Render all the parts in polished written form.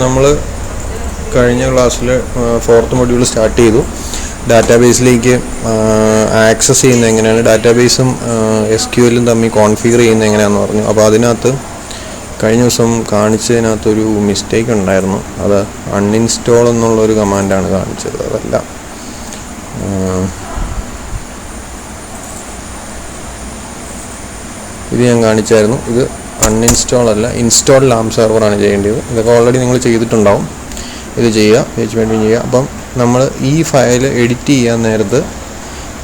നമ്മൾ കഴിഞ്ഞ ക്ലാസ്സിൽ 4th മൊഡ്യൂൾ സ്റ്റാർട്ട് ചെയ്തു. ഡാറ്റാബേസിലേക്ക് ആക്സസ് ചെയ്യുന്നത് എങ്ങനെയാണ്, ഡാറ്റാബേസും SQLും തമ്മിൽ കോൺഫിഗർ ചെയ്യുന്നത് എങ്ങനെയാണെന്ന് പറഞ്ഞു. അപ്പോൾ അതിനകത്ത് കഴിഞ്ഞ ദിവസം കാണിച്ചതിനകത്തൊരു മിസ്റ്റേക്ക് ഉണ്ടായിരുന്നു. അത് അൺഇൻസ്റ്റോൾ എന്നുള്ളൊരു കമാൻഡാണ് കാണിച്ചത്. അതല്ല, ഇത് ഞാൻ കാണിച്ചായിരുന്നു. ഇത് അൺഇൻസ്റ്റോൾ അല്ല, ഇൻസ്റ്റോൾ ലാം സെർവറാണ് ചെയ്യേണ്ടത്. ഇതൊക്കെ ഓൾറെഡി നിങ്ങൾ ചെയ്തിട്ടുണ്ടാവും. ഇത് ചെയ്യുക, പേജ് മെയിൻറ്റെയിൻ ചെയ്യുക. അപ്പം നമ്മൾ ഈ ഫയൽ എഡിറ്റ് ചെയ്യാൻ നേരത്ത്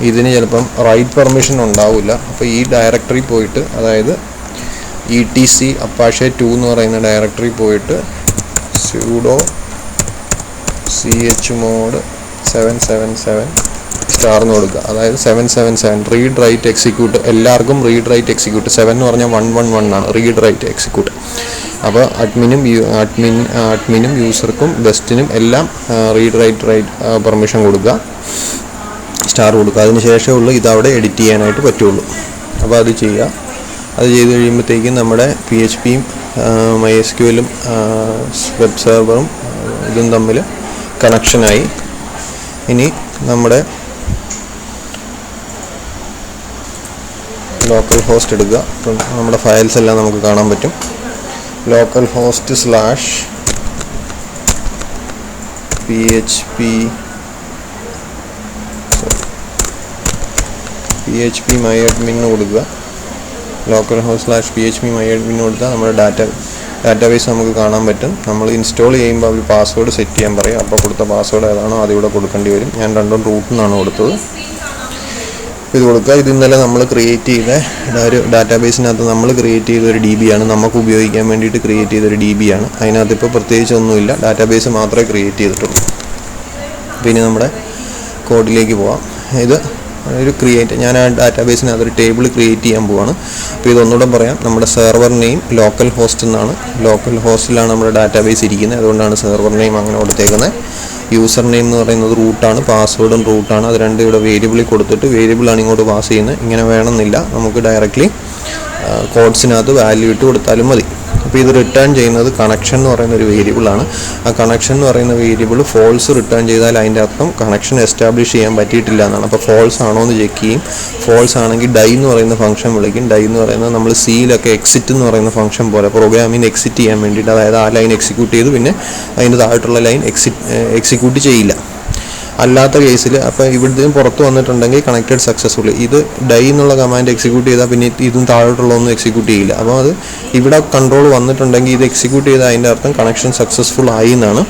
ഇതിന് ചിലപ്പം റൈറ്റ് പെർമിഷൻ ഉണ്ടാവില്ല. അപ്പോൾ ഈ ഡയറക്ടറി പോയിട്ട്, അതായത് etc apache 2 എന്ന് പറയുന്ന ഡയറക്ടറി പോയിട്ട് sudo chmod 777 സ്റ്റാർ എന്ന് കൊടുക്കുക. അതായത് 777 റീഡ് റൈറ്റ് എക്സിക്യൂട്ട്. എല്ലാവർക്കും റീഡ് റൈറ്റ് എക്സിക്യൂട്ട്. 7 എന്ന് പറഞ്ഞാൽ 111 ആണ് റീഡ് റൈറ്റ് എക്സിക്യൂട്ട്. അപ്പോൾ അഡ്മിനും യൂസർക്കും ഗസ്റ്റിനും എല്ലാം റീഡ് റൈറ്റ് പെർമിഷൻ കൊടുക്കുക, സ്റ്റാർ കൊടുക്കുക. അതിന് ശേഷമുള്ള ഇതവിടെ എഡിറ്റ് ചെയ്യാനായിട്ട് പറ്റുള്ളൂ. അപ്പോൾ അത് ചെയ്യുക. അത് ചെയ്ത് കഴിയുമ്പോഴത്തേക്കും നമ്മുടെ PHPയും MySQLും വെബ് സെർവറും ഇതും തമ്മിൽ കണക്ഷനായി. ഇനി നമ്മുടെ ലോക്കൽ ഹോസ്റ്റ് എടുക്കുക. അപ്പം നമ്മുടെ ഫയൽസ് എല്ലാം നമുക്ക് കാണാൻ പറ്റും. ലോക്കൽ ഹോസ്റ്റ് PHP myadmin കൊടുക്കുക. ലോക്കൽ ഹോസ്റ്റ് /PHP myadmin കൊടുത്താൽ നമ്മുടെ ഡാറ്റാബേസ് നമുക്ക് കാണാൻ പറ്റും. നമ്മൾ ഇൻസ്റ്റാൾ ചെയ്യുമ്പോൾ അവർ പാസ്വേഡ് സെറ്റ് ചെയ്യാൻ പറയും. അപ്പോൾ കൊടുത്ത പാസ്വേഡ് ഏതാണോ അതിവിടെ കൊടുക്കേണ്ടി വരും. ഞാൻ രണ്ടും റൂട്ടിൽ നിന്നാണ് കൊടുത്തത്. ഇത് കൊടുക്കുക. ഇത് ഇന്നലെ നമ്മൾ ക്രിയേറ്റ് ചെയ്ത ഒരു ഡാറ്റാബേസിനകത്ത് നമ്മൾ ക്രിയേറ്റ് ചെയ്തൊരു DB ആണ്, നമുക്ക് ഉപയോഗിക്കാൻ വേണ്ടിയിട്ട് ക്രിയേറ്റ് ചെയ്തൊരു DB ആണ്. അതിനകത്ത് ഇപ്പോൾ പ്രത്യേകിച്ചൊന്നുമില്ല, ഡാറ്റാബേസ് മാത്രമേ ക്രിയേറ്റ് ചെയ്തിട്ടുള്ളൂ. പിന്നെ നമ്മുടെ കോഡിലേക്ക് പോവാം. ഇത് ഒരു ഞാൻ ആ ഡാറ്റാബേസിനകത്ത് ഒരു ടേബിൾ ക്രിയേറ്റ് ചെയ്യാൻ പോവാണ്. അപ്പോൾ ഇതൊന്നുകൂടെ പറയാം. നമ്മുടെ സെർവർ നെയിം ലോക്കൽ ഹോസ്റ്റ് എന്നാണ്. ലോക്കൽ ഹോസ്റ്റിലാണ് നമ്മുടെ ഡാറ്റാബേസ് ഇരിക്കുന്നത്. അതുകൊണ്ടാണ് സെർവർ നെയിം അങ്ങനെ കൊടുത്തേക്കുന്നത്. യൂസർ നെയിം എന്ന് പറയുന്നത് റൂട്ടാണ്, പാസ്വേഡും റൂട്ടാണ്. അത് രണ്ടും ഇവിടെ വേരിയബിളിൽ കൊടുത്തിട്ട് വേരിയബിളാണ് ഇങ്ങോട്ട് പാസ് ചെയ്യുന്നത്. ഇങ്ങനെ വേണമെന്നില്ല, നമുക്ക് ഡയറക്റ്റ്ലി കോഡ്സിനകത്ത് വാല്യൂ ഇട്ട് കൊടുത്താലും മതി. അപ്പോൾ ഇത് റിട്ടേൺ ചെയ്യുന്നത് കണക്ഷൻ എന്ന് പറയുന്ന ഒരു വേരിയബിളാണ്. ആ കണക്ഷൻ എന്ന് പറയുന്ന വേരിയബിൾ ഫോൾസ് റിട്ടേൺ ചെയ്താൽ അതിൻ്റെ അർത്ഥം കണക്ഷൻ എസ്റ്റാബ്ലിഷ് ചെയ്യാൻ പറ്റിയിട്ടില്ല എന്നാണ്. അപ്പോൾ ഫോൾസ് ആണോ എന്ന് ചെക്ക് ചെയ്യും. ഫോൾസ് ആണെങ്കിൽ ഡൈ എന്ന് പറയുന്ന ഫംഗ്ഷൻ വിളിക്കും. ഡൈ എന്ന് പറയുന്നത് നമ്മൾ സിയിലൊക്കെ എക്സിറ്റ് എന്ന് പറയുന്ന ഫംഗ്ഷൻ പോലെ പ്രോഗ്രാമിന് എക്സിറ്റ് ചെയ്യാൻ വേണ്ടിയിട്ട്, അതായത് ആ ലൈൻ എക്സിക്യൂട്ട് ചെയ്തു പിന്നെ അതിൻ്റെ താഴോട്ടുള്ള ലൈൻ എക്സിക്യൂട്ട് ചെയ്യില്ല. അല്ലാത്ത കേസിൽ അപ്പോൾ ഇവിടുത്തെ പുറത്ത് വന്നിട്ടുണ്ടെങ്കിൽ കണക്റ്റഡ് സക്സസ്ഫുള്ളി. ഇത് ഡൈ എന്നുള്ള കമാൻഡ് എക്സിക്യൂട്ട് ചെയ്താൽ പിന്നെ ഇതും താഴോട്ടുള്ളതൊന്നും എക്സിക്യൂട്ട് ചെയ്യില്ല. അപ്പോൾ അത് ഇവിടെ കൺട്രോൾ വന്നിട്ടുണ്ടെങ്കിൽ ഇത് എക്സിക്യൂട്ട് ചെയ്താൽ അതിൻ്റെ അർത്ഥം കണക്ഷൻ സക്സസ്ഫുൾ ആയി എന്നാണ്.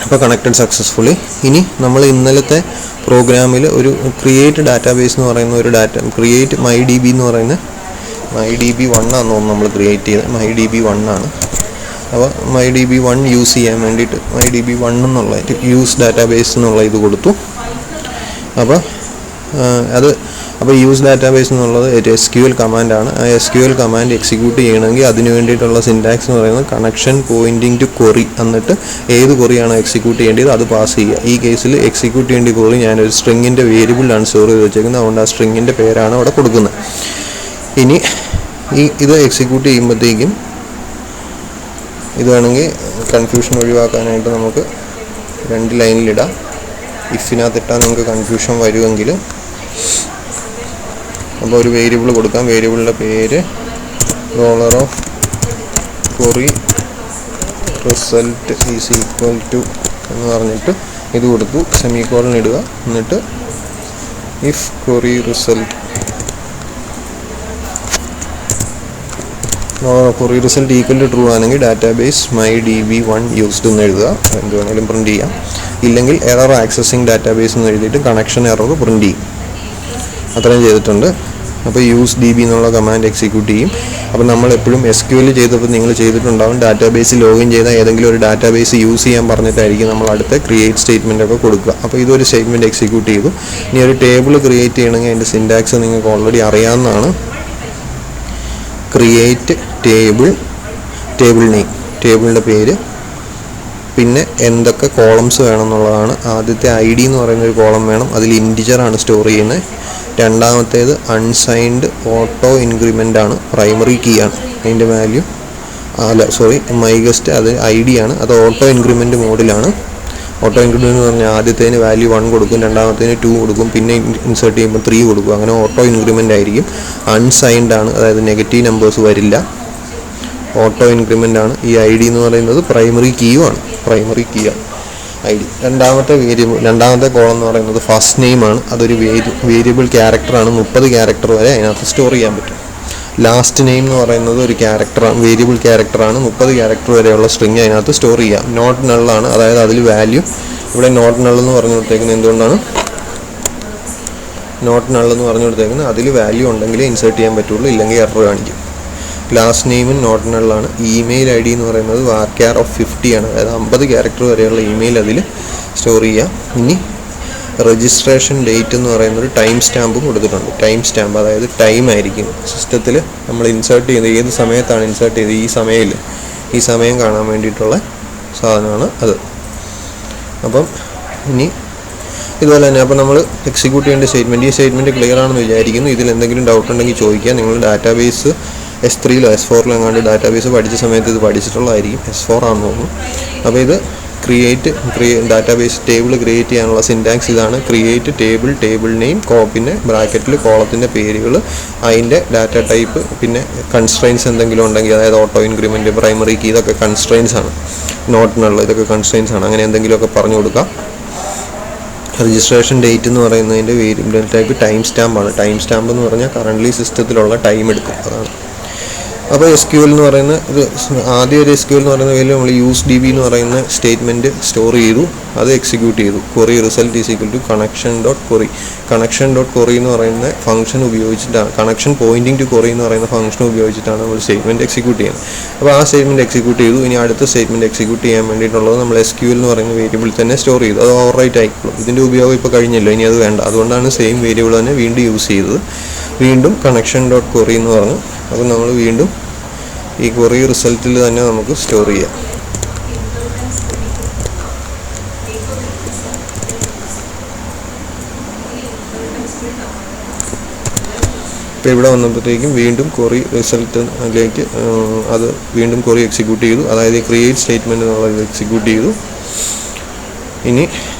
അപ്പോൾ കണക്റ്റഡ് സക്സസ്ഫുള്ളി. ഇനി നമ്മൾ ഇന്നലത്തെ പ്രോഗ്രാമിൽ ഒരു ക്രിയേറ്റ് ഡാറ്റാബേസ് എന്ന് പറയുന്ന ഒരു ക്രിയേറ്റ് MyDB എന്ന് പറയുന്ന MyDB1 ആണെന്ന് തോന്നുന്നു നമ്മൾ ക്രിയേറ്റ് ചെയ്തത്. MyDB1 ആണ്. അപ്പോൾ MyDB1 യൂസ് ചെയ്യാൻ വേണ്ടിയിട്ട് MyDB1 എന്നുള്ള യൂസ് ഡാറ്റാബേസ് എന്നുള്ള ഇത് കൊടുത്തു. അപ്പോൾ യൂസ് ഡാറ്റാബേസ് എന്നുള്ളത് ഒരു SQL കമാൻഡാണ്. ആ SQL കമാൻഡ് എക്സിക്യൂട്ട് ചെയ്യണമെങ്കിൽ അതിന് വേണ്ടിയിട്ടുള്ള സിൻടാക്സ് എന്ന് പറയുന്നത് കണക്ഷൻ പോയിൻറ്റിങ് ടു ക്വറി. എന്നിട്ട് ഏത് ക്വറിയാണോ എക്സിക്യൂട്ട് ചെയ്യേണ്ടത് അത് പാസ് ചെയ്യുക. ഈ കേസിൽ എക്സിക്യൂട്ട് ചെയ്യേണ്ട ക്വറി ഞാനൊരു സ്ട്രിങ്ങിൻ്റെ വേരിയബിളിലാണ് സ്റ്റോർ ചെയ്ത് വെച്ചേക്കുന്നത്. അതുകൊണ്ട് ആ സ്ട്രിങ്ങിൻ്റെ പേരാണ് അവിടെ കൊടുക്കുന്നത്. ഇനി ഇത് എക്സിക്യൂട്ട് ചെയ്യുമ്പോഴത്തേക്കും ഇത് വേണമെങ്കിൽ കൺഫ്യൂഷൻ ഒഴിവാക്കാനായിട്ട് നമുക്ക് 2 ലൈനിലിടാം. ഇഫിനകത്തിട്ടാൽ നമുക്ക് കൺഫ്യൂഷൻ വരുമെങ്കിൽ അപ്പോൾ ഒരു വേരിയബിൾ കൊടുക്കാം. വേരിയബിളിൻ്റെ പേര് $query result is equal to എന്ന് പറഞ്ഞിട്ട് ഇത് കൊടുത്തു. സെമിക്കോളൻ ഇടുക. എന്നിട്ട് if query result equal to true ആണെങ്കിൽ ഡാറ്റാബേസ് MyDB1 യൂസ്ഡ് എന്ന് എഴുതുക. എന്ത് വേണമെങ്കിലും പ്രിൻറ്റ് ചെയ്യാം. ഇല്ലെങ്കിൽ എറർ ആക്സസിങ് ഡാറ്റാബേസ് എന്ന് എഴുതിയിട്ട് കണക്ഷൻ എറർ പ്രിൻറ്റ് ചെയ്യും. അത്രയും ചെയ്തിട്ടുണ്ട്. അപ്പോൾ യൂസ് DB എന്നുള്ള കമാൻഡ് എക്സിക്യൂട്ട് ചെയ്യും. അപ്പോൾ നമ്മൾ എപ്പോഴും SQL ചെയ്തപ്പോൾ നിങ്ങൾ ചെയ്തിട്ടുണ്ടാവും, ഡാറ്റാബേസ് ലോഗിൻ ചെയ്താൽ ഏതെങ്കിലും ഒരു ഡാറ്റാബേസ് യൂസ് ചെയ്യാൻ പറഞ്ഞിട്ടായിരിക്കും നമ്മൾ അടുത്ത ക്രിയേറ്റ് സ്റ്റേറ്റ്മെൻ്റ് ഒക്കെ കൊടുക്കുക. അപ്പോൾ ഇതൊരു സ്റ്റേറ്റ്മെൻറ്റ് എക്സിക്യൂട്ട് ചെയ്തു. ഇനി ഒരു ടേബിൾ ക്രിയേറ്റ് ചെയ്യണമെങ്കിൽ അതിൻ്റെ സിൻടാക്സ് നിങ്ങൾക്ക് ഓൾറെഡി അറിയാവുന്നതാണ്. ക്രിയേറ്റ് ടേബിൾ നെയിം, ടേബിളിൻ്റെ പേര്, പിന്നെ എന്തൊക്കെ കോളംസ് വേണമെന്നുള്ളതാണ്. ആദ്യത്തെ ID എന്ന് പറയുന്നൊരു കോളം വേണം. അതിൽ ഇൻറ്റിജറാണ് സ്റ്റോർ ചെയ്യുന്നത്. രണ്ടാമത്തേത് അൺസൈൻഡ് ഓട്ടോ ഇൻക്രിമെൻ്റ് ആണ്, പ്രൈമറി കീ ആണ്. അതിൻ്റെ വാല്യൂ മൈഗസ്റ്റ് അത് ID ആണ്. അത് ഓട്ടോ ഇൻക്രിമെൻറ്റ് മോഡിലാണ്. ഓട്ടോ ഇൻക്രിമെൻറ്റ് എന്ന് പറഞ്ഞാൽ ആദ്യത്തേന് വാല്യൂ 1 കൊടുക്കും, രണ്ടാമത്തേന് 2 കൊടുക്കും, പിന്നെ ഇൻസേർട്ട് ചെയ്യുമ്പോൾ 3 കൊടുക്കും. അങ്ങനെ ഓട്ടോ ഇൻക്രിമെൻ്റ് ആയിരിക്കും. അൺസൈൻഡ് ആണ്, അതായത് നെഗറ്റീവ് നമ്പേഴ്സ് വരില്ല. ഓട്ടോ ഇൻക്രിമെൻ്റ് ആണ്. ഈ ID എന്ന് പറയുന്നത് പ്രൈമറി കീയുമാണ്. ID. രണ്ടാമത്തെ കോളം എന്ന് പറയുന്നത് ഫസ്റ്റ് നെയിമാണ്. അതൊരു വേരിയബിൾ ക്യാരക്ടറാണ്. 30 ക്യാരക്ടർ വരെ അതിനകത്ത് സ്റ്റോർ ചെയ്യാൻ പറ്റും. ലാസ്റ്റ് നെയിം എന്ന് പറയുന്നത് ഒരു വേരിയബിൾ ക്യാരക്ടറാണ്. 30 ക്യാരക്ടർ വരെയുള്ള സ്ട്രിങ് അതിനകത്ത് സ്റ്റോർ ചെയ്യാം. നോട്ട് നള്ളാണ്, അതായത് അതിൽ വാല്യൂ ഇവിടെ നോട്ട് നൾ എന്ന് പറഞ്ഞു കൊടുത്തേക്കുന്നത് എന്തുകൊണ്ടാണ്? അതിൽ വാല്യൂ ഉണ്ടെങ്കിലേ ഇൻസേർട്ട് ചെയ്യാൻ പറ്റുള്ളൂ, ഇല്ലെങ്കിൽ എറർ കാണിക്കും. ലാസ്റ്റ് നെയിമും നോട്ട് നള്ളാണ്. ഇമെയിൽ ID എന്ന് പറയുന്നത് varchar of 50 ആണ്, അതായത് 50 ക്യാരക്ടർ വരെയുള്ള ഇമെയിൽ അതിൽ സ്റ്റോർ ചെയ്യാം. ഇനി രജിസ്ട്രേഷൻ ഡേറ്റ് എന്ന് പറയുന്നൊരു ടൈം സ്റ്റാമ്പും കൊടുത്തിട്ടുണ്ട്. ടൈം സ്റ്റാമ്പ് അതായത് ടൈം ആയിരിക്കും സിസ്റ്റത്തിൽ നമ്മൾ ഇൻസേർട്ട് ചെയ്ത് ഏത് സമയത്താണ് ഇൻസേർട്ട് ചെയ്ത് ഈ സമയം കാണാൻ വേണ്ടിയിട്ടുള്ള സാധനമാണ് അത്. അപ്പം ഇനി ഇതുപോലെ തന്നെ അപ്പോൾ നമ്മൾ എക്സിക്യൂട്ട് ചെയ്യേണ്ട സ്റ്റേറ്റ്മെൻറ്റ്, ഈ സ്റ്റേറ്റ്മെൻറ്റ് ക്ലിയർ ആണെന്ന് വിചാരിക്കുന്നു. ഇതിൽ എന്തെങ്കിലും ഡൗട്ട് ഉണ്ടെങ്കിൽ ചോദിക്കുക. നിങ്ങൾ ഡാറ്റാബേസ് S3 S4 എങ്ങാണ്ട് ഡാറ്റാബേസ് പഠിച്ച സമയത്ത് ഇത് പഠിച്ചിട്ടുള്ളതായിരിക്കും. S4 ആണെന്ന് തോന്നുന്നു. അപ്പോൾ ഇത് ഡാറ്റാബേസ് ടേബിൾ ക്രിയേറ്റ് ചെയ്യാനുള്ള സിൻറ്റാക്സ് ഇതാണ്. ക്രിയേറ്റ് ടേബിൾ നെയിം, പിന്നെ ബ്രാക്കറ്റിൽ കോളത്തിൻ്റെ പേരുകൾ, അതിൻ്റെ ഡാറ്റ ടൈപ്പ്, പിന്നെ കൺസ്ട്രെയിൻസ് എന്തെങ്കിലും ഉണ്ടെങ്കിൽ, അതായത് ഓട്ടോ ഇൻക്രിമെൻറ്റ്, പ്രൈമറി കീ, ഇതൊക്കെ കൺസ്ട്രെയിൻസ് ആണ്. നോട്ട് നൾ ഇതൊക്കെ കൺസ്ട്രെയിൻസ് ആണ്. അങ്ങനെ എന്തെങ്കിലുമൊക്കെ പറഞ്ഞു കൊടുക്കാം. രജിസ്ട്രേഷൻ ഡേറ്റ് എന്ന് പറയുന്നതിൻ്റെ വേരിയബിൾ ടൈപ്പ് ടൈം സ്റ്റാമ്പാണ്. ടൈം സ്റ്റാമ്പ് എന്ന് പറഞ്ഞാൽ കറൻ്റ്ലി സിസ്റ്റത്തിലുള്ള ടൈം എടുക്കും, അതാണ്. അപ്പോൾ SQL എന്ന് പറയുന്ന ഒരു ആദ്യം ഒരു SQL എന്ന് പറയുന്ന വേരിയബിൾ നമ്മൾ UseDB എന്ന് പറയുന്ന സ്റ്റേറ്റ്മെൻറ്റ് സ്റ്റോർ ചെയ്തു, അത് എക്സിക്യൂട്ട് ചെയ്തു. query result is equal to connection.query. connection.query എന്ന് പറയുന്ന ഫംഗ്ഷൻ ഉപയോഗിച്ചിട്ടാണ്, കണക്ഷൻ പോയിൻറ്റിംഗ് ടു query എന്ന് പറയുന്ന ഫംഗ്ഷൻ ഉപയോഗിച്ചിട്ടാണ് നമ്മൾ സ്റ്റേറ്റ്മെൻറ്റ് എക്സിക്യൂട്ട് ചെയ്യുന്നത്. അപ്പോൾ ആ സ്റ്റേറ്റ്മെൻറ്റ് എക്സിക്യൂട്ട് ചെയ്തു. ഇനി അടുത്ത സ്റ്റേറ്റ്മെൻറ്റ് എക്സിക്യൂട്ട് ചെയ്യാൻ വേണ്ടിയിട്ടുള്ളത് നമ്മൾ SQL എന്ന് പറയുന്ന വേരിയബിൾ തന്നെ സ്റ്റോർ ചെയ്തു. അത് ഓവർറൈറ്റ് ആയിക്കോളും. ഇതിൻ്റെ ഉപയോഗം ഇപ്പോൾ കഴിഞ്ഞല്ലോ, ഇനി അത് വേണ്ട. അതുകൊണ്ടാണ് സെയിം വേരിയബിൾ തന്നെ വീണ്ടും യൂസ് ചെയ്തത്. വീണ്ടും connection.query എന്ന് പറഞ്ഞു. അപ്പോൾ നമ്മൾ വീണ്ടും ഈ query റിസൾട്ടിൽ തന്നെ നമുക്ക് സ്റ്റോർ ചെയ്യാം. ഇപ്പോൾ ഇവിടെ വന്നപ്പോഴത്തേക്കും വീണ്ടും query റിസൾട്ടിലേക്ക് അത് വീണ്ടും query എക്സിക്യൂട്ട് ചെയ്തു. അതായത് ക്രിയേറ്റ് സ്റ്റേറ്റ്മെൻറ്റ് എന്നുള്ളത് എക്സിക്യൂട്ട് ചെയ്തു. ഇനി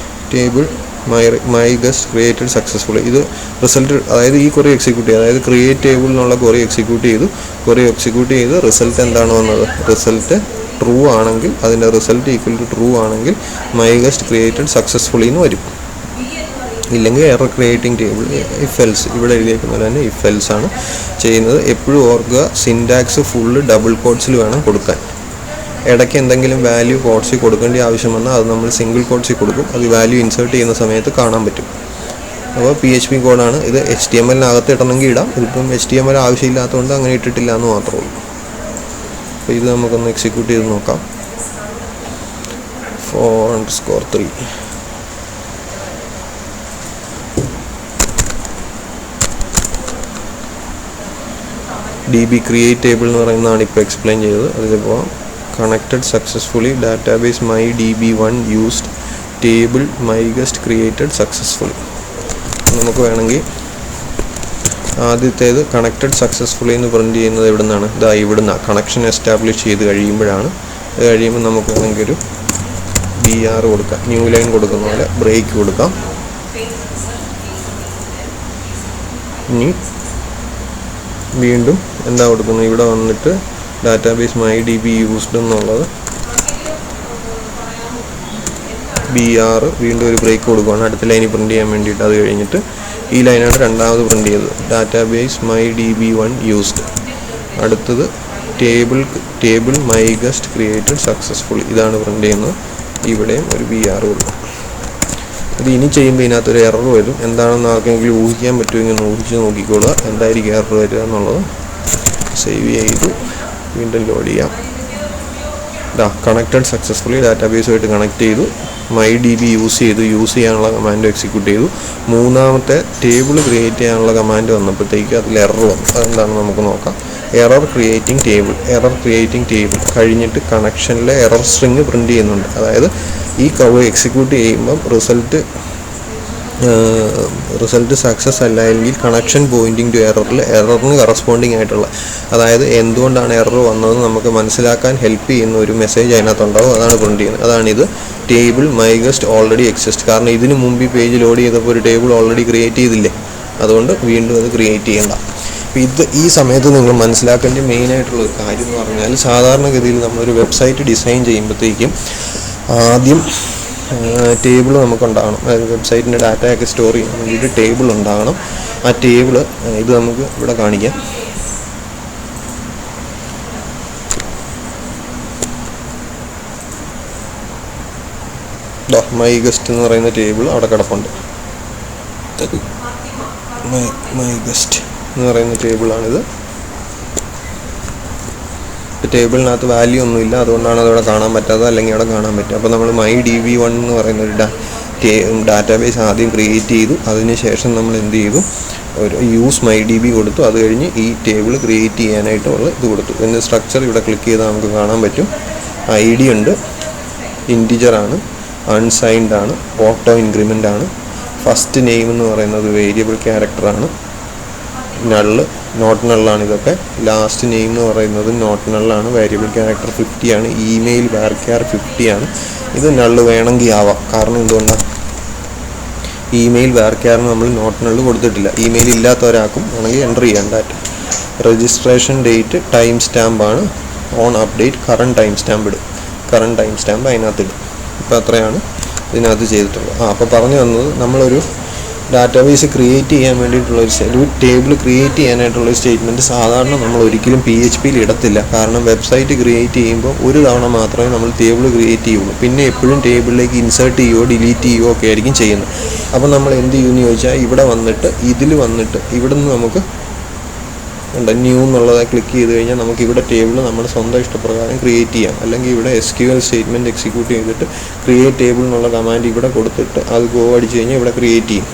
ടേബിൾ മൈഗസ്റ്റ് ക്രിയേറ്റഡ് സക്സസ്ഫുള്ളി, ഇത് റിസൾട്ട്, അതായത് ഈ query എക്സിക്യൂട്ട് ചെയ്തു, അതായത് ക്രിയേറ്റ് ടേബിൾ എന്നുള്ള query എക്സിക്യൂട്ട് ചെയ്തു. റിസൾട്ട് എന്താണ് വന്നത്? റിസൾട്ട് ട്രൂ ആണെങ്കിൽ, അതിൻ്റെ റിസൾട്ട് ഈക്വൽ ടു ട്രൂ ആണെങ്കിൽ മൈഗസ്റ്റ് ക്രിയേറ്റഡ് സക്സസ്ഫുള്ളി എന്ന് വരും. ഇല്ലെങ്കിൽ error creating table if else, ഇവിടെ എഴുതിയേക്കുന്നത് തന്നെ ഇഫ് എൽസ് ആണ് ചെയ്യുന്നത്. എപ്പോഴും ഓർക്കുക, സിൻറ്റാക്സ് ഫുള്ള് ഡബിൾ കോട്ട്സിൽ വേണം കൊടുക്കാൻ. ഇടയ്ക്ക് എന്തെങ്കിലും വാല്യൂ കോട്ട്സിൽ കൊടുക്കേണ്ട ആവശ്യം വന്നാൽ അത് നമ്മൾ സിംഗിൾ കോട്ട്സിൽ കൊടുക്കും. അത് വാല്യൂ ഇൻസേർട്ട് ചെയ്യുന്ന സമയത്ത് കാണാൻ പറ്റും. അപ്പോൾ PHP കോഡാണ് ഇത്. HTML-നകത്ത് ഇടണമെങ്കിൽ ഇടാം. ഇതിപ്പം HTML ആവശ്യമില്ലാത്തതുകൊണ്ട് അങ്ങനെ ഇട്ടിട്ടില്ല എന്ന് മാത്രമേ ഉള്ളൂ. അപ്പോൾ ഇത് നമുക്കൊന്ന് എക്സിക്യൂട്ട് ചെയ്ത് നോക്കാം. 4_3 DB ക്രിയേറ്റ് ടേബിൾ എന്ന് പറയുന്നതാണ് ഇപ്പോൾ എക്സ്പ്ലെയിൻ ചെയ്തത്. അതിലിപ്പോൾ connected successfully database MyDB1 used table my guest created successfully. നമുക്ക് വേണമെങ്കിൽ ആദ്യത്തേത് കണക്റ്റഡ് സക്സസ്ഫുള്ളി എന്ന് പ്രിൻറ്റ് ചെയ്യുന്നത് എവിടെ നിന്നാണ്? ഇവിടുന്നാണ്. കണക്ഷൻ എസ്റ്റാബ്ലിഷ് ചെയ്ത് കഴിയുമ്പോഴാണ്. അത് കഴിയുമ്പോൾ നമുക്ക് വേണമെങ്കിൽ ഒരു BR കൊടുക്കാം, ന്യൂ ലൈൻ കൊടുക്കുന്ന പോലെ ബ്രേക്ക് കൊടുക്കാം. ഇനി വീണ്ടും എന്താ കൊടുക്കുന്നത്? ഇവിടെ വന്നിട്ട് ഡാറ്റാബേസ് MyDB യൂസ്ഡ് എന്നുള്ളത് BR, വീണ്ടും ഒരു ബ്രേക്ക് കൊടുക്കുകയാണ് അടുത്ത ലൈനിൽ പ്രിൻറ്റ് ചെയ്യാൻ വേണ്ടിയിട്ട്. അത് കഴിഞ്ഞിട്ട് ഈ ലൈനാണ് രണ്ടാമത് പ്രിൻറ്റ് ചെയ്തത്, ഡാറ്റാബേസ് MyDB1 യൂസ്ഡ്. അടുത്തത് ടേബിൾ മൈഗസ്റ്റ് ക്രിയേറ്റഡ് സക്സസ്ഫുള്ളി, ഇതാണ് പ്രിൻറ്റ് ചെയ്യുന്നത്. ഇവിടെയും ഒരു BR കൊടുക്കും. ഇത് ഇനി ചെയ്യുമ്പോൾ ഇതിനകത്തൊരു എറർ വരും. എന്താണെന്ന് ആർക്കെങ്കിലും ഊഹിക്കാൻ പറ്റുമെങ്കിൽ ഊഹിച്ച് നോക്കിക്കോളുക എന്തായിരിക്കും എറർ വരിക എന്നുള്ളത്. സേവ് ചെയ്തു, വീണ്ടും ലോഡ് ചെയ്യാം. കണക്റ്റഡ് സക്സസ്ഫുള്ളി, ഡാറ്റാബേസുമായിട്ട് കണക്ട് ചെയ്തു, MyDB യൂസ് ചെയ്യാനുള്ള കമാൻഡ് എക്സിക്യൂട്ട് ചെയ്തു. മൂന്നാമത്തെ ടേബിൾ ക്രിയേറ്റ് ചെയ്യാനുള്ള കമാൻഡ് വന്നപ്പോഴത്തേക്ക് അതിൽ എറർ വന്നു. അതെന്താണെന്ന് നമുക്ക് നോക്കാം. എറർ ക്രിയേറ്റിംഗ് ടേബിൾ കഴിഞ്ഞിട്ട് കണക്ഷനിലെ എറർ സ്ട്രിങ് പ്രിൻറ്റ് ചെയ്യുന്നുണ്ട്. അതായത് ഈ എക്സിക്യൂട്ട് ചെയ്യുമ്പം റിസൾട്ട് റിസൾട്ട് സക്സസ് അല്ല എങ്കിൽ കണക്ഷൻ പോയിൻറ്റിങ് ടു എററിന് കറസ്പോണ്ടിങ് ആയിട്ടുള്ള, അതായത് എന്തുകൊണ്ടാണ് എറർ വന്നതെന്ന് നമുക്ക് മനസ്സിലാക്കാൻ ഹെൽപ്പ് ചെയ്യുന്ന ഒരു മെസ്സേജ് അതിനകത്തുണ്ടാവും. അതാണ് പ്രിൻറ്റ് ചെയ്യുന്നത്. അതാണിത് table my guest already exist. കാരണം ഇതിന് മുമ്പ് ഈ പേജ് ലോഡ് ചെയ്തപ്പോൾ ഒരു ടേബിൾ ഓൾറെഡി ക്രിയേറ്റ് ചെയ്തില്ലേ, അതുകൊണ്ട് വീണ്ടും അത് ക്രിയേറ്റ് ചെയ്യേണ്ട. അപ്പോൾ ഈ സമയത്ത് നിങ്ങൾ മനസ്സിലാക്കേണ്ട മെയിനായിട്ടുള്ള ഒരു കാര്യം എന്ന് പറഞ്ഞാൽ, സാധാരണഗതിയിൽ നമ്മളൊരു വെബ്സൈറ്റ് ഡിസൈൻ ചെയ്യുമ്പോഴത്തേക്കും ആദ്യം ടേബിൾ നമുക്കുണ്ടാകണം. അതായത് വെബ്സൈറ്റിൻ്റെ ഡാറ്റയൊക്കെ സ്റ്റോർ ചെയ്യാൻ വേണ്ടിയിട്ട് ടേബിൾ ഉണ്ടാകണം. ആ ടേബിൾ ഇത് നമുക്ക് ഇവിടെ കാണിക്കാം. മൈ ഗസ്റ്റ് എന്ന് പറയുന്ന ടേബിൾ അവിടെ കിടപ്പുണ്ട്. മൈ ഗസ്റ്റ് എന്ന് പറയുന്ന ടേബിളാണിത്. ടേബിളിനകത്ത് വാല്യൂ ഒന്നുമില്ല, അതുകൊണ്ടാണ് അതവിടെ കാണാൻ പറ്റാത്തത്, അല്ലെങ്കിൽ അവിടെ കാണാൻ പറ്റും. അപ്പോൾ നമ്മൾ MyDB1 എന്ന് പറയുന്ന ഒരു ഡാറ്റാബേസ് ആദ്യം ക്രിയേറ്റ് ചെയ്തു. അതിനുശേഷം നമ്മൾ എന്ത് ചെയ്തു, ഒരു യൂസ് MyDB കൊടുത്തു. അത് കഴിഞ്ഞ് ഈ ടേബിൾ ക്രിയേറ്റ് ചെയ്യാനായിട്ടുള്ള ഇത് കൊടുത്തു. ഇതിൻ്റെ സ്ട്രക്ചർ ഇവിടെ ക്ലിക്ക് ചെയ്താൽ നമുക്ക് കാണാൻ പറ്റും. ID ഉണ്ട്, ഇൻറ്റിജറാണ്, അൺസൈൻഡ് ആണ്, ഓട്ടോ ഇൻക്രിമെൻ്റ് ആണ്, ഫസ്റ്റ് നെയിം എന്ന് പറയുന്നത് വേരിയബിൾ ക്യാരക്ടറാണ്, നള്ള് നോട്ട് നള്ളാണ് ഇതൊക്കെ. ലാസ്റ്റ് നെയിം എന്ന് പറയുന്നത് നോട്ട് നള്ളാണ്, വേരിയബിൾ ക്യാരക്ടർ 50 ആണ്, ഇമെയിൽ varchar 50 ആണ്. ഇത് നള്ള് വേണമെങ്കിൽ ആവാം. കാരണം എന്തുകൊണ്ടാണ്, ഇമെയിൽ varchar നമ്മൾ നോട്ട് നള്ള് കൊടുത്തിട്ടില്ല. ഇമെയിൽ ഇല്ലാത്ത ഒരാൾക്കും ആണെങ്കിൽ എൻ്റർ ചെയ്യാൻ ഡാറ്റ. രജിസ്ട്രേഷൻ ഡേറ്റ് ടൈം സ്റ്റാമ്പാണ്, on update current time stamp ഇടും. കറണ്ട് ടൈം സ്റ്റാമ്പ് അതിനകത്ത് ഇടും. ഇപ്പോൾ അത്രയാണ് ഇതിനകത്ത് ചെയ്തിട്ടുള്ളത്. അപ്പോൾ പറഞ്ഞു വന്നത്, നമ്മളൊരു ഡാറ്റാബേസ് ക്രിയേറ്റ് ചെയ്യാൻ വേണ്ടിയിട്ടുള്ള ഒരു ടേബിൾ ക്രിയേറ്റ് ചെയ്യാനായിട്ടുള്ളൊരു സ്റ്റേറ്റ്മെൻറ്റ് സാധാരണ നമ്മൾ ഒരിക്കലും PHPയിൽ ഇടത്തില്ല. കാരണം വെബ്സൈറ്റ് ക്രിയേറ്റ് ചെയ്യുമ്പോൾ ഒരു തവണ മാത്രമേ നമ്മൾ ടേബിൾ ക്രിയേറ്റ് ചെയ്യുള്ളൂ. പിന്നെ എപ്പോഴും ടേബിളിലേക്ക് ഇൻസേർട്ട് ചെയ്യുകയോ ഡിലീറ്റ് ചെയ്യുകയോ ഒക്കെ ആയിരിക്കും ചെയ്യുന്നത്. അപ്പോൾ നമ്മൾ എന്ത് ചെയ്യുമെന്ന് ചോദിച്ചാൽ, ഇവിടെ വന്നിട്ട് ഇവിടെ നിന്ന് നമുക്ക് ന്യൂ എന്നുള്ളത് ക്ലിക്ക് ചെയ്ത് കഴിഞ്ഞാൽ നമുക്ക് ഇവിടെ ടേബിൾ നമ്മുടെ സ്വന്തം ഇഷ്ടപ്രകാരം ക്രിയേറ്റ് ചെയ്യാം. അല്ലെങ്കിൽ ഇവിടെ SQL സ്റ്റേറ്റ്മെൻറ്റ് എക്സിക്യൂട്ട് ചെയ്തിട്ട് ക്രിയേറ്റ് ടേബിൾ എന്നുള്ള കമാൻഡ് ഇവിടെ കൊടുത്തിട്ട് അത് ഗോ അടിച്ച് കഴിഞ്ഞാൽ ഇവിടെ ക്രിയേറ്റ് ചെയ്യും.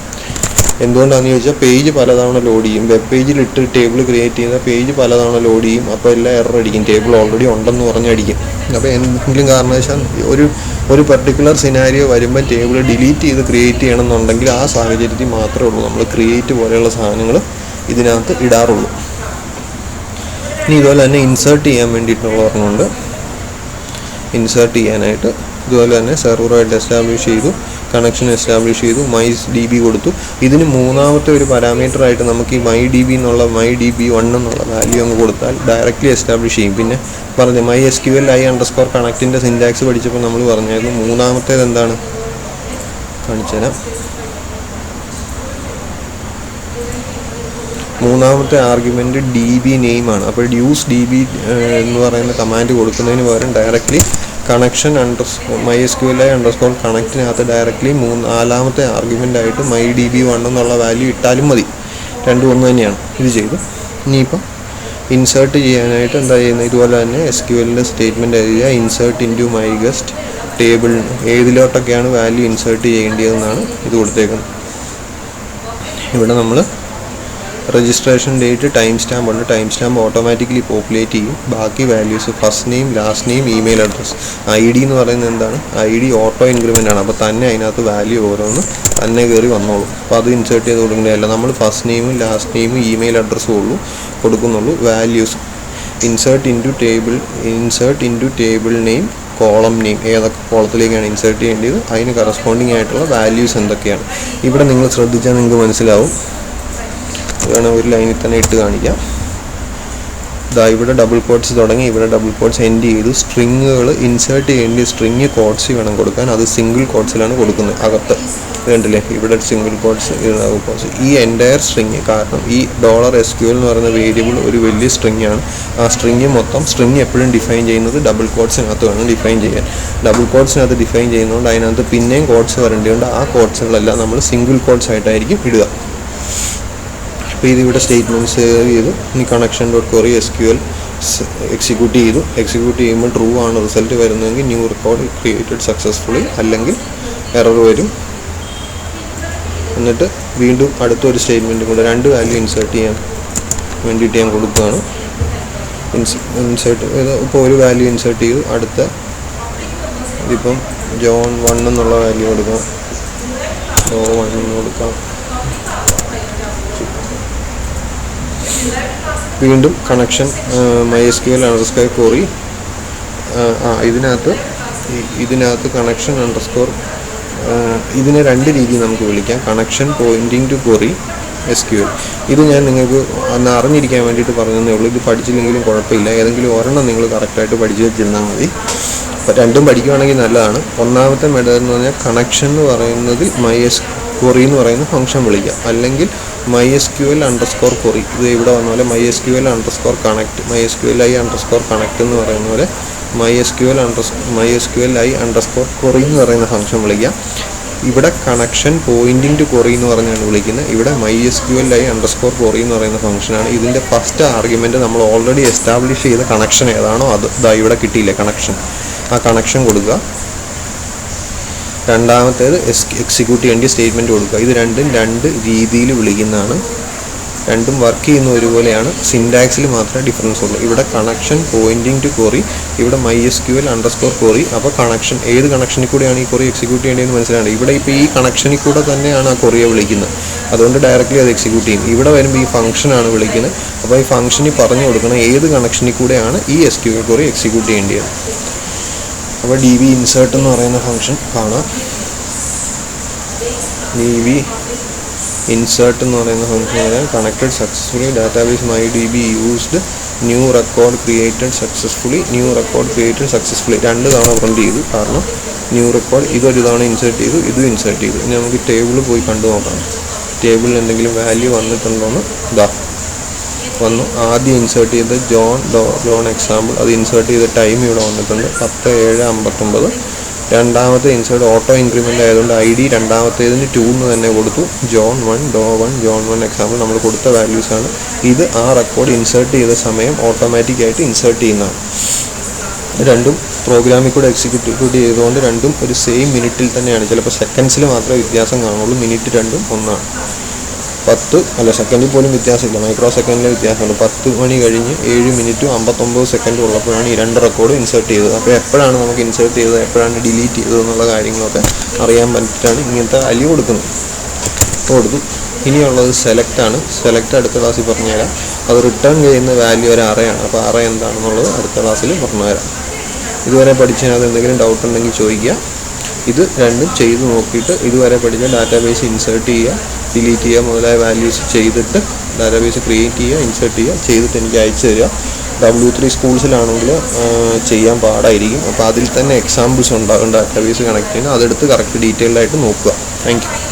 എന്തുകൊണ്ടാണെന്ന് ചോദിച്ചാൽ, പേജ് പലതവണ ലോഡ് ചെയ്യും. വെബ് പേജിൽ ഇട്ട് ടേബിൾ ക്രിയേറ്റ് ചെയ്ത പേജ് പലതവണ ലോഡ് ചെയ്യും. അപ്പോൾ എല്ലാം എറർ അടിക്കും, ടേബിൾ ഓൾറെഡി ഉണ്ടെന്ന് പറഞ്ഞടിക്കും. അപ്പോൾ എന്തെങ്കിലും കാരണവശാൽ ഒരു പർട്ടിക്കുലർ സിനാരിയോ വരുമ്പോൾ ടേബിൾ ഡിലീറ്റ് ചെയ്ത് ക്രിയേറ്റ് ചെയ്യണമെന്നുണ്ടെങ്കിൽ ആ സാഹചര്യത്തിൽ മാത്രമേ ഉള്ളൂ നമ്മൾ ക്രിയേറ്റ് പോലെയുള്ള സാധനങ്ങൾ ഇതിനകത്ത് ഇടാറുള്ളൂ. ഇനി ഇതുപോലെ തന്നെ ഇൻസേർട്ട് ചെയ്യാൻ വേണ്ടിയിട്ടുള്ള പറഞ്ഞുകൊണ്ട്, ഇൻസേർട്ട് ചെയ്യാനായിട്ട് ഇതുപോലെ തന്നെ സെർവറുമായിട്ട് എസ്റ്റാബ്ലിഷ് ചെയ്തു, കണക്ഷൻ എസ്റ്റാബ്ലിഷ് ചെയ്തു, MyDB കൊടുത്തു. ഇതിന് മൂന്നാമത്തെ ഒരു പാരാമീറ്ററായിട്ട് നമുക്ക് ഈ MyDB എന്നുള്ള MyDB1 എന്നുള്ള വാല്യൂ അങ്ങ് കൊടുത്താൽ ഡയറക്റ്റ്ലി എസ്റ്റാബ്ലിഷ് ചെയ്യും. പിന്നെ പറഞ്ഞു MySQL i_connectൻ്റെ സിൻറ്റാക്സ് പഠിച്ചപ്പോൾ നമ്മൾ പറഞ്ഞായിരുന്നു, മൂന്നാമത്തേത് എന്താണ് കാണിച്ചു തരാം. മൂന്നാമത്തെ ആർഗ്യുമെൻറ്റ് DB നെയിമാണ്. അപ്പോൾ യൂസ് DB എന്ന് പറയുന്ന കമാൻഡ് കൊടുക്കുന്നതിന് പകരം ഡയറക്റ്റ്ലി കണക്ഷൻ MySQL_connectനകത്ത് ഡയറക്റ്റ്ലി നാലാമത്തെ ആർഗ്യുമെൻ്റായിട്ട് MyDB1 എന്നുള്ള വാല്യൂ ഇട്ടാലും മതി. രണ്ടും ഒന്ന് തന്നെയാണ്. ഇത് ചെയ്തു. ഇനിയിപ്പം ഇൻസേർട്ട് ചെയ്യാനായിട്ട് എന്താ ചെയ്യുന്നത്, ഇതുപോലെ തന്നെ SQLൻ്റെ സ്റ്റേറ്റ്മെൻറ്റ് എഴുതുക, insert into my guest table, ഏതിലോട്ടൊക്കെയാണ് വാല്യൂ ഇൻസേർട്ട് ചെയ്യേണ്ടതെന്നാണ് ഇത് കൊടുത്തേക്കുന്നത്. ഇവിടെ നമ്മൾ രജിസ്ട്രേഷൻ ഡേറ്റ് ടൈം സ്റ്റാമ്പ് ഉണ്ട്. ടൈം സ്റ്റാമ്പ് ഓട്ടോമാറ്റിക്കലി പോപ്പുലേറ്റ് ചെയ്യും. ബാക്കി values first name, last name, email address. ID എന്ന് പറയുന്നത് എന്താണ്, ID ഓട്ടോ ഇൻക്രിമെൻ്റ് ആണ്. അപ്പോൾ തന്നെ അതിനകത്ത് വാല്യൂ ഓരോന്ന് തന്നെ കയറി വന്നോളൂ. അപ്പോൾ അത് ഇൻസേർട്ട് ചെയ്ത് കൊടുക്കേണ്ടതല്ല. നമ്മൾ ഫസ്റ്റ് നെയിമും ലാസ്റ്റ് നെയിമും ഇമെയിൽ അഡ്രസ്സും കൊടുക്കുന്നുള്ളൂ. Values insert into table name, column name, ഏതൊക്കെ കോളത്തിലേക്കാണ് ഇൻസേർട്ട് ചെയ്യേണ്ടത്, അതിന് കറസ്പോണ്ടിങ് ആയിട്ടുള്ള വാല്യൂസ് എന്തൊക്കെയാണ്. ഇവിടെ നിങ്ങൾ ശ്രദ്ധിച്ചാൽ നിങ്ങൾക്ക് മനസ്സിലാവും. വേണം ഒരു ലൈനിൽ തന്നെ ഇട്ട് കാണിക്കാം. ഇവിടെ ഡബിൾ കോട്ട്സ് തുടങ്ങി, ഇവിടെ ഡബിൾ കോട്ട്സ് എൻഡ് ചെയ്തു. സ്ട്രിങ്ങുകൾ ഇൻസേർട്ട് ചെയ്യേണ്ടി സ്ട്രിങ് കോട്ട്സ് വേണം കൊടുക്കാൻ. അത് സിംഗിൾ കോട്ട്സിലാണ് കൊടുക്കുന്നത്. അകത്ത് കണ്ടില്ലേ, ഇവിടെ സിംഗിൾ കോട്ട്സ്, ഈ എൻ്റയർ സ്ട്രിങ്. കാരണം ഈ $SQL എന്ന് പറയുന്ന വേരിയബിൾ ഒരു വലിയ സ്ട്രിങ് ആണ്. ആ സ്ട്രിങ് എപ്പോഴും ഡിഫൈൻ ചെയ്യുന്നത് ഡബിൾ കോട്ട്സിനകത്ത് വേണം ഡിഫൈൻ ചെയ്യാൻ. ഡബിൾ കോട്ട്സിനകത്ത് ഡിഫൈൻ ചെയ്യുന്നതുകൊണ്ട് അതിനകത്ത് പിന്നെയും കോട്ട്സ് വരേണ്ടതുകൊണ്ട് ആ കോട്ട്സുകളെല്ലാം നമ്മൾ സിംഗിൾ കോട്ട്സ് ആയിട്ടായിരിക്കും ഇടുക. അപ്പോൾ ഇതിവിടെ സ്റ്റേറ്റ്മെൻറ്റ് സേവ് ചെയ്തു. ഇനി connection.query SQL എക്സിക്യൂട്ട് ചെയ്യുമ്പോൾ ട്രൂ ആണ് റിസൾട്ട് വരുന്നതെങ്കിൽ ന്യൂ റെക്കോർഡ് ക്രിയേറ്റഡ് സക്സസ്ഫുള്ളി, അല്ലെങ്കിൽ എറർ വരും. എന്നിട്ട് വീണ്ടും അടുത്തൊരു സ്റ്റേറ്റ്മെൻറ്റും കൂടെ, രണ്ട് വാല്യൂ ഇൻസേർട്ട് ചെയ്യാൻ വേണ്ടിയിട്ട് ഞാൻ കൊടുക്കുകയാണ്. ഇൻസേർട്ട് ഇപ്പോൾ ഒരു വാല്യൂ ഇൻസേർട്ട് ചെയ്തു. അടുത്ത ഇതിപ്പം John 1 എന്നുള്ള വാല്യൂ കൊടുക്കാം. 1 കൊടുക്കാം. വീണ്ടും കണക്ഷൻ MySQL _ query. ഇതിനകത്ത് കണക്ഷൻ അണ്ടർസ്കോർ ഇതിനെ രണ്ട് രീതിയിൽ നമുക്ക് വിളിക്കാം. Connection pointing to query SQL. ഇത് ഞാൻ നിങ്ങൾക്ക് അന്ന് അറിഞ്ഞിരിക്കാൻ വേണ്ടിയിട്ട് പറഞ്ഞതേ ഉള്ളൂ. ഇത് പഠിച്ചില്ലെങ്കിലും കുഴപ്പമില്ല. ഏതെങ്കിലും ഒരെണ്ണം നിങ്ങൾ കറക്റ്റായിട്ട് പഠിച്ചു വെച്ചിരുന്നാൽ മതി. അപ്പോൾ രണ്ടും പഠിക്കുകയാണെങ്കിൽ നല്ലതാണ്. ഒന്നാമത്തെ മെത്തേഡ് എന്ന് പറഞ്ഞാൽ കണക്ഷൻ എന്ന് പറയുന്നതിൽ query എന്ന് പറയുന്ന ഫംഗ്ഷൻ വിളിക്കാം. അല്ലെങ്കിൽ MySQL _ query. ഇത് ഇവിടെ വന്ന പോലെ MySQL _ connect, MySQLi _ connect എന്ന് പറയുന്ന പോലെ MySQLi _ query എന്ന് പറയുന്ന ഫംഗ്ഷൻ വിളിക്കാം. ഇവിടെ കണക്ഷൻ പോയിൻറ്റിങ് ടു ക്വറി എന്ന് പറഞ്ഞാണ് വിളിക്കുന്നത്. ഇവിടെ MySQLi _ query എന്ന് പറയുന്ന ഫംഗ്ഷനാണ്. ഇതിൻ്റെ ഫസ്റ്റ് ആർഗ്യുമെൻറ്റ് നമ്മൾ ഓൾറെഡി എസ്റ്റാബ്ലിഷ് ചെയ്ത കണക്ഷൻ ഏതാണോ അത് ഇവിടെ കിട്ടിയില്ലേ കണക്ഷൻ, ആ കണക്ഷൻ കൊടുക്കുക. രണ്ടാമത്തേത് എക്സിക്യൂട്ട് ചെയ്യേണ്ട സ്റ്റേറ്റ്മെൻറ്റ് കൊടുക്കുക. ഇത് രണ്ടും രണ്ട് രീതിയിൽ വിളിക്കുന്നതാണ്. രണ്ടും വർക്ക് ചെയ്യുന്ന ഒരുപോലെയാണ്. സിൻടാക്സിൽ മാത്രമേ ഡിഫറൻസ് ഉള്ളൂ. ഇവിടെ കണക്ഷൻ പോയിൻറ്റിങ് ടു ക്വറി, ഇവിടെ MySQL _ query. അപ്പോൾ കണക്ഷൻ ഏത് കണക്ഷനിൽ കൂടെയാണ് ഈ ക്വറി എക്സിക്യൂട്ട് ചെയ്യേണ്ടതെന്ന് മനസ്സിലാണ്. ഇവിടെ ഇപ്പോൾ ഈ കണക്ഷനിൽ കൂടെ തന്നെയാണ് ആ ക്വറിയെ വിളിക്കുന്നത്. അതുകൊണ്ട് ഡയറക്റ്റ്ലി അത് എക്സിക്യൂട്ട് ചെയ്യും. ഇവിടെ വരുമ്പോൾ ഈ ഫംഗ്ഷനാണ് വിളിക്കുന്നത്. അപ്പോൾ ഈ ഫംഗ്ഷനിൽ പറഞ്ഞു കൊടുക്കണം ഏത് കണക്ഷനിൽ കൂടെയാണ് ഈ SQL query എക്സിക്യൂട്ട് ചെയ്യേണ്ടത്. അപ്പോൾ db insert എന്ന് പറയുന്ന ഫംഗ്ഷൻ കാണാം. db insert എന്ന് പറയുന്ന ഫംഗ്ഷൻ പറഞ്ഞാൽ connected successfully database MyDB used new record created successfully 2 തവണ പ്രിന്റ് ചെയ്തു. കാരണം ന്യൂ റെക്കോർഡ് ഇതൊരു തവണ ഇൻസേർട്ട് ചെയ്തു, ഇതും ഇൻസേർട്ട് ചെയ്തു. ഇനി നമുക്ക് ടേബിളിൽ പോയി കണ്ടു നോക്കാം. ടേബിളിൽ എന്തെങ്കിലും വാല്യൂ വന്നിട്ടുണ്ടോയെന്ന്. വന്നു. ആദ്യം ഇൻസേർട്ട് ചെയ്ത് ജോൺ എക്സാമ്പിൾ, അത് ഇൻസേർട്ട് ചെയ്ത ടൈം ഇവിടെ വന്നിട്ടുണ്ട് 10:07:59. രണ്ടാമത്തെ ഇൻസേർട്ട് ഓട്ടോ ഇൻക്രിമെൻ്റ് ആയതുകൊണ്ട് ID രണ്ടാമത്തേതിന് 2 എന്ന് തന്നെ കൊടുത്തു. ജോൺ 1 എക്സാമ്പിൾ നമ്മൾ കൊടുത്ത വാല്യൂസാണ്. ഇത് ആ റെക്കോർഡ് ഇൻസേർട്ട് ചെയ്ത സമയം ഓട്ടോമാറ്റിക്കായിട്ട് ഇൻസേർട്ട് ചെയ്യുന്നതാണ്. രണ്ടും പ്രോഗ്രാമിൽ കൂടെ എക്സിക്യൂട്ട് ചെയ്തുകൊണ്ട് രണ്ടും ഒരു സെയിം മിനിറ്റിൽ തന്നെയാണ്. ചിലപ്പോൾ സെക്കൻഡ്സിൽ മാത്രമേ വ്യത്യാസം കാണുള്ളൂ. മിനിറ്റ് രണ്ടും ഒന്നാണ്. സെക്കൻഡിൽ പോലും വ്യത്യാസമില്ല, മൈക്രോ സെക്കൻഡിലെ വ്യത്യാസമുള്ളൂ. 10 മണി കഴിഞ്ഞ് 7:59 ഉള്ളപ്പോഴാണ് ഈ 2 റെക്കോർഡ് ഇൻസേർട്ട് ചെയ്തത്. അപ്പോൾ എപ്പോഴാണ് നമുക്ക് ഇൻസേർട്ട് ചെയ്തത്, എപ്പോഴാണ് ഡിലീറ്റ് ചെയ്തത് എന്നുള്ള കാര്യങ്ങളൊക്കെ അറിയാൻ പറ്റിയിട്ടാണ് ഇങ്ങനത്തെ വാല്യൂ കൊടുക്കും. ഇനിയുള്ളത് സെലക്റ്റാണ്. സെലക്ട് അടുത്ത ക്ലാസ്സിൽ പറഞ്ഞുതരാം. അത് റിട്ടേൺ ചെയ്യുന്ന വാല്യൂ ഒരു അറയാണ്. അപ്പോൾ അറ എന്താണെന്നുള്ളത് അടുത്ത ക്ലാസ്സിൽ പറഞ്ഞുതരാം. ഇതുവരെ പഠിച്ചതിനകത്ത് എന്തെങ്കിലും ഡൗട്ട് ഉണ്ടെങ്കിൽ ചോദിക്കുക. ഇത് രണ്ടും ചെയ്ത് നോക്കിയിട്ട് ഇതുവരെ പഠിച്ച ഡാറ്റാബേസ് ഇൻസേർട്ട് ചെയ്യുക, ഡിലീറ്റ് ചെയ്യുക മുതലായ വാല്യൂസ് ചെയ്തിട്ട് ഡാറ്റാബേസ് ക്രിയേറ്റ് ചെയ്യുക, ഇൻസേർട്ട് ചെയ്യുക, ചെയ്തിട്ട് എനിക്ക് അയച്ചു തരിക. W3 സ്കൂൾസിലാണെങ്കിൽ ചെയ്യാൻ പാടായിരിക്കും. അപ്പോൾ അതിൽ തന്നെ എക്സാമ്പിൾസ് ഉണ്ടാകും ഡാറ്റാബേസ് കണക്ട് ചെയ്യുന്നത്. അതെടുത്ത് കറക്റ്റ് ഡീറ്റെയിൽഡായിട്ട് നോക്കുക. Thank you.